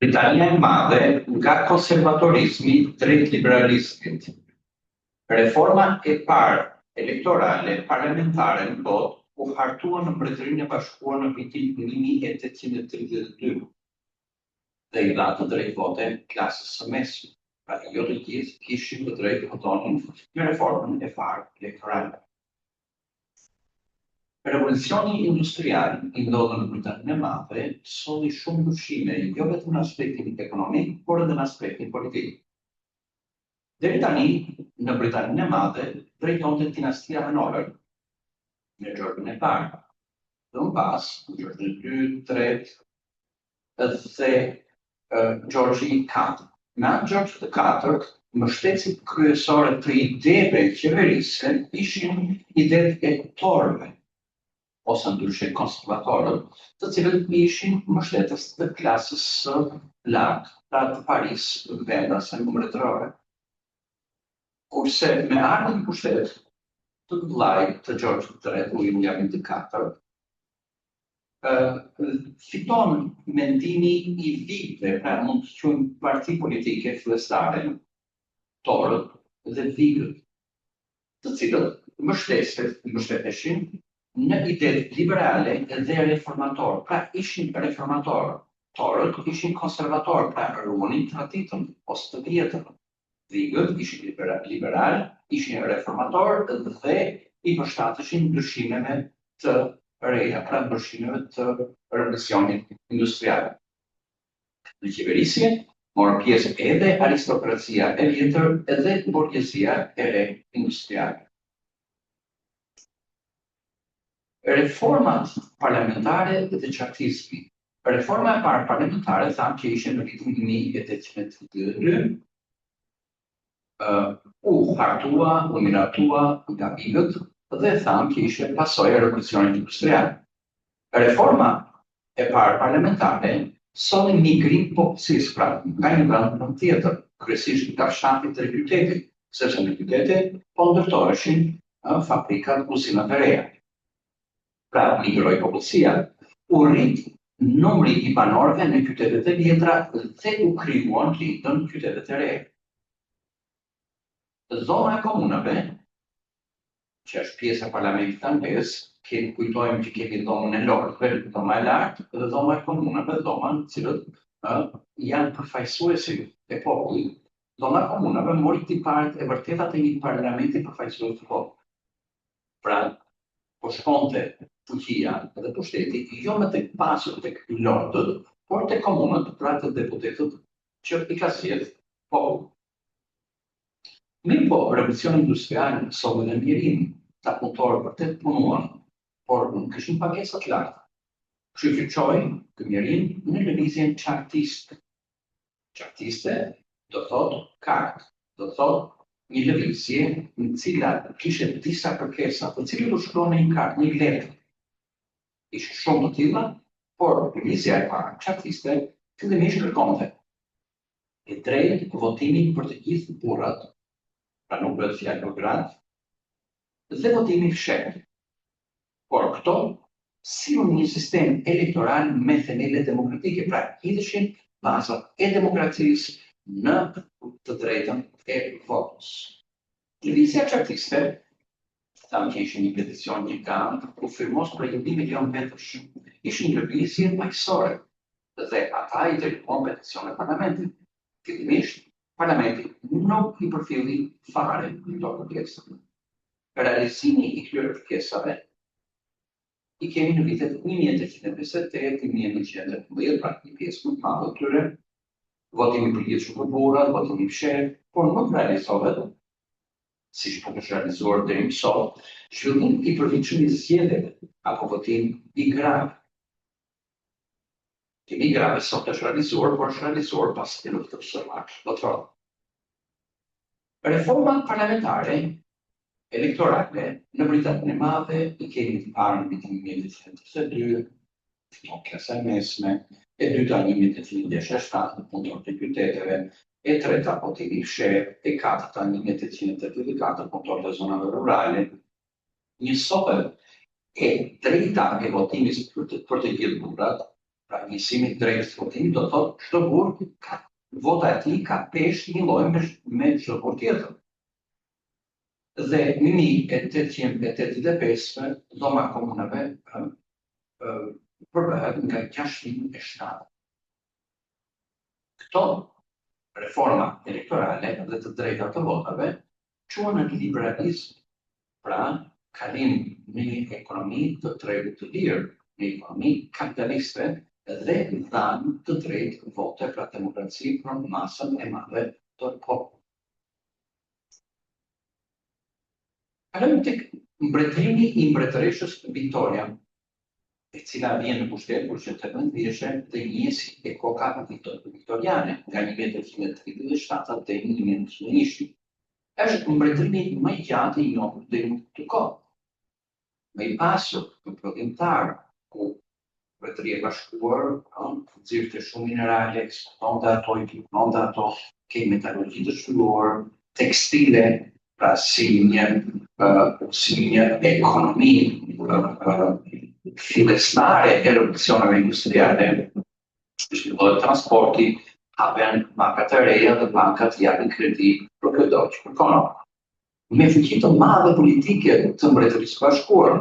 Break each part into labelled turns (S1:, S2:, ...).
S1: Britania e Madhe nga konservatorizmi drejt liberalizmit. Reforma e parë elektorale parlamentare në botë u hartua në Mbretërinë e Bashkuar në vitin 1832 dhe i dha të drejtë vote klasës së mesme. Pra jo të gjithë kishin të drejtë votonin në reformën e parë elektorale. Revolucioni industrial i ndodhur në Britaninë e Madhe solli shumë ndryshime, jo vetëm në aspektin ekonomik, por edhe në aspektin politik. Deri tani, në Britaninë e Madhe drejtonte dinastia Hanover, në Gjeorgjin e parë, dhe më pas, në Gjeorgjin e dytë, tretë dhe Gjeorgji i katërt. Me anë Gjeorgjit të katërt, mbështetësit kryesore të ideve qeverisë ishin idetë e torëve, ose ndryshe konservatorët, të cilët ishin mbështetës të klasës së lartë, pra të Paris vendase mbretërore. Kurse me ardhjen në pushtet të vllait të Gjeorgjit të tretë, William i katërt, fiton mendimi i vigëve, pra mund të quajmë parti politike fillestare, torët dhe vigët, të cilët mbështeteshin në idetë liberale dhe reformatorë, pra ishin reformatorë. Torët ishin konservatorë, pra ruanin traditën ose të vjetër. Vigët ishin liberal, ishin reformatorë dhe i përshtateshin ndryshimeve të reja, pra ndryshimeve të revolucionit industrial. Në qeverisje morën pjesë edhe aristokracia e vjetër edhe borgjezia e re industriale. Reformat parlamentare dhe qartizmi. Reforma e parë parlamentare thamë që ishte në vitin 1832, u hartua, u miratua nga vigët dhe thamë që ishte pasojë e revolucionit industrial. Reforma e parë parlamentare solli migrim popullsisë, pra nga një vend në tjetër, kryesisht nga fshatit të qytetit, sepse në qytete po ndërtoheshin fabrikat, usinat e reja. Pra migroi popullsia, u rrit numri i banorëve në qytetet e vjetra dhe u krijuan në qytetet e reja. Zona e komunave, që është pjesa e parlamentit anglez, kujtojmë që kemi dhomën e lordëve, dhoma e lartë, dhe dhoma e komunave, dhoma në cilët janë përfaqësuesi e popullit. Dhoma e komunave mori tiparet e vërteta të një parlamenti përfaqësues të popullit. Pra, po shkonte fuqia dhe pushteti jo më tek pasur tek lordët, por tek komunat, pra të deputetët që i ka sjellë populli. Mirë po, revolucioni industrial solli në mirim ta punëtorë për të punuar, por nuk kishin pagesa të larta. Kështu që çoi ky mirim në lëvizjen qartiste. Qartiste do thotë kart, do thotë një lëvizje në cila kishte disa kërkesa, të cilat u shkruan në një kartë, një letër. Ishte shumë të tilla, por lëvizja e parë qartiste fillimisht kërkonte e drejtë votimi për të gjithë burrat, pra nuk bëhet fjalë për gratë, dhe votimi fshehtë. Por këto sillnin një sistem elektoral me themele demokratike, pra hidheshin bazat e demokracisë në të drejtën e votës. Lëvizja qartiste, thamë që ishte një peticion gigant, u firmos për 1 milion vetësh. Ishte një lëvizje paqësore dhe ata i drejtuan peticione parlamentit. Fillimisht, parlamenti nuk i përfilli fare këto kërkesa. Realizimi i këtyre kërkesave i kemi në vitet 1858-1911, pra një pjesë më të madhe të tyre, votimi përgjithshëm për burrat, votimi fshehtë, por nuk realizohet, siç po është realizuar deri më sot, zhvillim i përgjithshëm i zgjedhjeve apo votim i grave. Kimi i grave sot është realizuar, por është realizuar pas të luftës së botërore. Reforma parlamentare elektorale në Britaninë e Madhe i kemi të parë në vitin 1932, fiton klasa e mesme, e dyta 1967 punëtor të qyteteve, e treta votimi fshehtë, e katërta 1984 punëtor të zonave rurale, njësohet e drejta e votimit për të gjithë burrat, pra njësimit drejt të votimit, do të thotë çdo burg vota e tij ka peshë një lloj me çdo burg tjetër. Dhe në 1885 dhoma e komunave përbëhet nga 607. Këto reforma elektorale dhe të drejta të votave quhen në liberalizëm, pra kalim në një ekonomi të tregut të lirë, në ekonomi kapitaliste dhe dhanë të drejtë vote pra demokraci për masën e madhe të popullit. Kalojmë tek mbretërimi I mbretëreshës Victoria, e cila vjen në pushtet kur që të vjeshe dhe njësi e koka viktoriane nga 1837 dhe 1901. Është mbretërimi më I gjatë I njohur deri në këtë kohë. Më I pasur, më prodhimtar, ku Mbretëria e Bashkuar nxirrte shumë minerale, eksportonte ato, importonte ato, ke metalurgji të zhvilluar, tekstile, pra si një ekonomi fillestare e revolucioneve industriale, zhvillohet transporti, hapen bankat e reja dhe bankat japin kredi për këto që kërkon. Me fuqi të madhe politike të Mbretërisë së Bashkuar,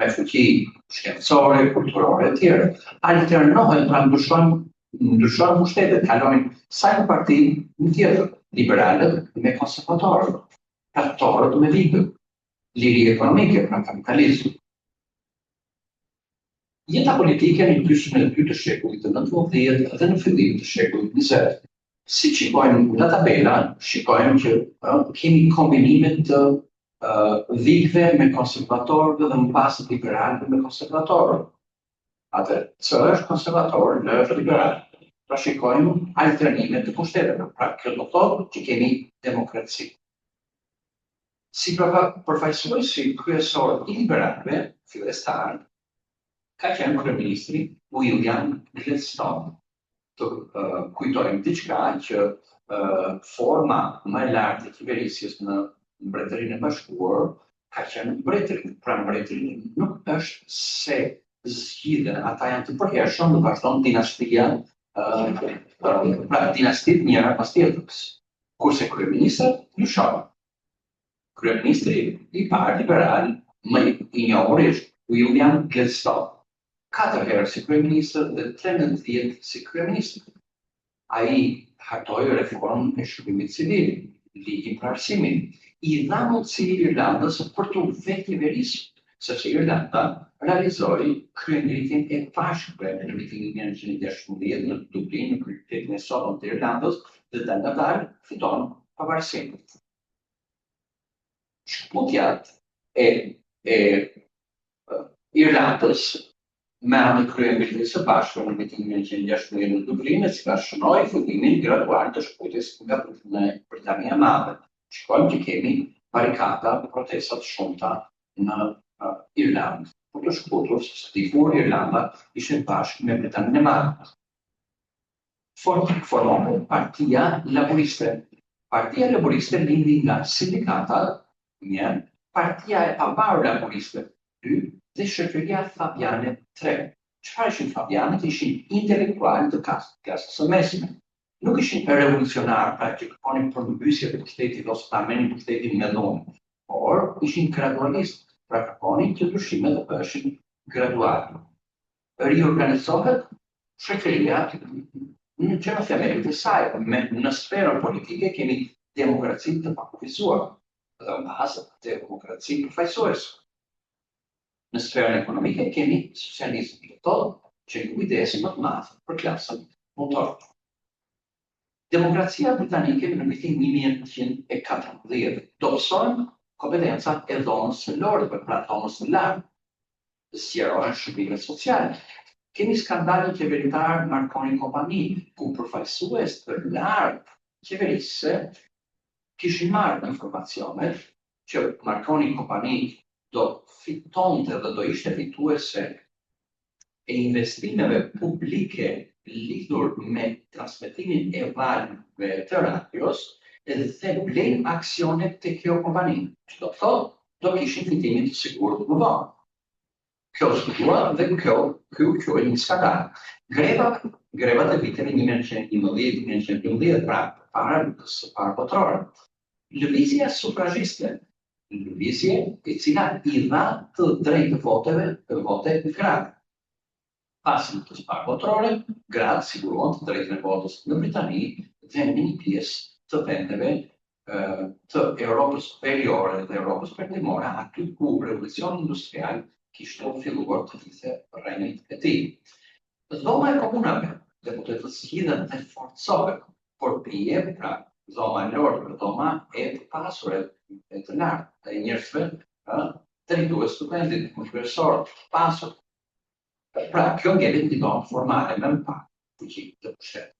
S1: me fuqi shkencore, kulturore e tjera, alternohen, pra ndryshojnë pushtetet, kalojnë sa një parti në tjetër, liberalët me konservatorët, tratorët me ligët, liri ekonomike, pra kapitalizëm. Jeta politike në gjysmën e dytë të shekullit të 19 dhe në fillim të shekullit 20. Si shikojmë nga tabela, shikojmë që kemi kombinimet të vikëve me konservatorëve dhe më pas liberalëve me konservatorët. Atë, që është konservatorë, në është liberalë. Pra shikojmë alternimet të pushteteve. Pra kjo do thotë që kemi demokraci. Si përfaqësuesi kryesor I liberalëve, fillestar, ka qenë kryeministri William Gladstone. Të kujtojmë diçka që forma më e lartë e qeverisjes në Mbretërinë e Bashkuar ka qenë mbretëri. Pra mbretëri nuk është se zgjidhen, ata janë të përhershëm dhe vazhdon dinastia, pra dinastit njëra pas tjetrës. Kurse kryeministrat ndryshojnë. Kryeministri I parë liberal më I njohur është William Gladstone. 4 herë si kryeministër dhe 13 si kryeministër. Ai hartoi reformën e shërbimit civil, ligjin për arsimin, I dha mundësi Irlandës për të vetë qeverisë, sepse Irlanda realizoi kryengritjen e pashkëve në vitin 1916 në Dublin, në kryeqytetin e sotëm të Irlandës, dhe dalë fiton pavarësinë. Shkputjat e Irlandës me anë kryengritjes së bashkuar në vitin 1916 në Dublin, e cila shënoi fillimin gradual të shkputjes nga Britania e Madhe. Shikojmë që kemi barikada, protesta të shumta në Irlandë. Për të shkputur se dikur Irlanda ishte bashkë me Britaninë e Madhe. Formohet Partia Laboriste. Partia Laboriste lindi nga sindikata, një, Partia e Pavarur Laboriste, 2, dhe Shoqëria Fabiane 3. Çfarë ishin Fabianët? Ishin intelektualë të klasës së mesme. Nuk ishin revolucionarë, pra që kërkonin përmbysje të pushtetit ose ta merrnin pushtetin me dhunë, por ishin gradualistë, pra kërkonin që ndryshimet të bëheshin graduale. Riorganizohet shoqëria në çfarë themelit të saj, në sferën politike kemi demokraci të pakufizuar, dhe në bazë të demokraci përfaqësuese. Në sferën ekonomike kemi socializëm, do të thotë që kujdesi më të madh për klasën punëtore. Demokracia britanike në vitin 1914 dobëson kompetencat e dhomës së lordëve, pra dhomës së lartë, zgjerohen shërbimet sociale. Kemi skandalin qeveritar Marconi Kompani, ku përfaqësues të lartë qeverisë kishin marrë informacione që Marconi Kompani do fitonte dhe do ishte fituese e investimeve publike lidhur me transmetimin e valëve të radios dhe blejnë aksionet të kjo kompani. Që do thotë, do kishin fitimin të sigurt më vonë. Kjo shtua dhe kjo quhet një skandal. Grevat e viteve 1911-1912, pra para luftës së parë botërore. Lëvizja sufrazhiste, lëvizje e cila I dha të drejtë vote gratë. Pas luftës së parë botërore, gratë siguruan të drejtën e votës në Britani dhe në një pjesë të vendeve të Europës Veriore dhe Europës Perëndimore, aty ku revolucioni industrial kishte filluar të vinte rrenjt e tij. Dhoma e komunave deputetët zgjidhen dhe forcohen por pije, pra dhoma e lorë, dhoma e të pasur e të lartë e njerëzve drejtues të vendit, kryesor të pasur. Pra, kjo ngelet një dhomë formale me më pak fuqi të pushtetit.